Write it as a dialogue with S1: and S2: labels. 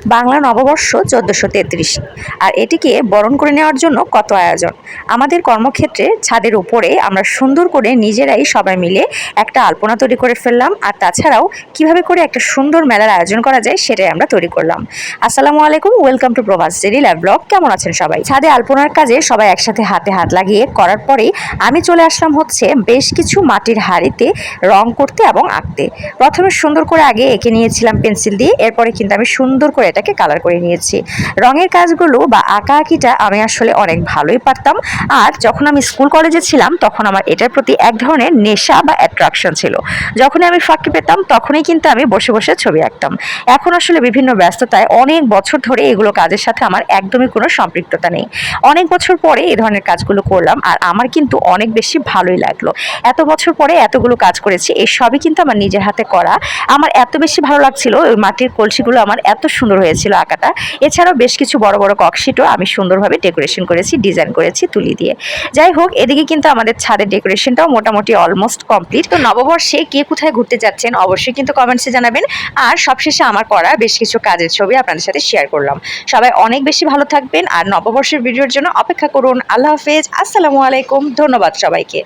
S1: বাংলা নববর্ষ ১৪৩৩ আর এটিকে বরণ করে নেওয়ার জন্য কত আয়োজন। আমাদের কর্মক্ষেত্রে ছাদের উপরে আমরা সুন্দর করে নিজেরাই সবাই মিলে একটা আলপনা তৈরি করে ফেললাম, আর তাছাড়াও কিভাবে করে একটা সুন্দর মেলার আয়োজন করা যায় সেটাই আমরা তৈরি করলাম। আসসালামু আলাইকুম, welcome to Prabhas daily live blog. কেমন আছেন সবাই? ছাদে আলপনার কাজে সবাই একসাথে হাতে হাত লাগিয়ে করার পরেই আমি চলে আসলাম হচ্ছে বেশ কিছু মাটির হাঁড়িতে রং করতে এবং আঁকতে। প্রথমে সুন্দর করে আগে এঁকে নিয়েছিলাম পেন্সিল দিয়ে, এরপরে কিন্তু আমি সুন্দর করে এটাকে কালার করে নিয়েছি। রঙের কাজগুলো বা আঁকা আঁকিটা আমি আসলে অনেক ভালোই পারতাম। আর যখন আমি স্কুল কলেজে ছিলাম তখন আমার এটার প্রতি এক ধরনের নেশা বা অ্যাট্রাকশন ছিল। যখনই আমি ফাঁকি পেতাম তখনই কিন্তু আমি বসে বসে ছবি আঁকতাম। এখন আসলে বিভিন্ন ব্যস্ততায় অনেক বছর ধরে এগুলো কাজের সাথে আমার একদমই কোনো সম্পৃক্ততা নেই। অনেক বছর পরে এই ধরনের কাজগুলো করলাম আর আমার কিন্তু অনেক বেশি ভালোই লাগলো। এত বছর পরে এতগুলো কাজ করেছি, এই সবই কিন্তু আমার নিজের হাতে করা। আমার এত বেশি ভালো লাগছিল, ওই মাটির কলসিগুলো আমার এত সুন্দর হয়েছিল আঁকাটা। এছাড়াও বেশ কিছু বড় বড় ককশিটও আমি সুন্দরভাবে ডেকোরেশন করেছি, ডিজাইন করেছি তুলি দিয়ে। যাই হোক, এদিকে কিন্তু আমাদের ছাদের ডেকোরেশনটাও মোটামুটি অলমোস্ট কমপ্লিট। তো নববর্ষে কে কোথায় ঘুরতে যাচ্ছেন অবশ্যই কিন্তু কমেন্টসে জানাবেন। আর সবশেষে আমার করা বেশ কিছু কাজের ছবি আপনাদের সাথে শেয়ার করলাম। সবাই অনেক বেশি ভালো থাকবেন আর নববর্ষের ভিডিওর জন্য অপেক্ষা করুন। আল্লাহ হাফেজ, আসসালামু আলাইকুম, ধন্যবাদ সবাইকে।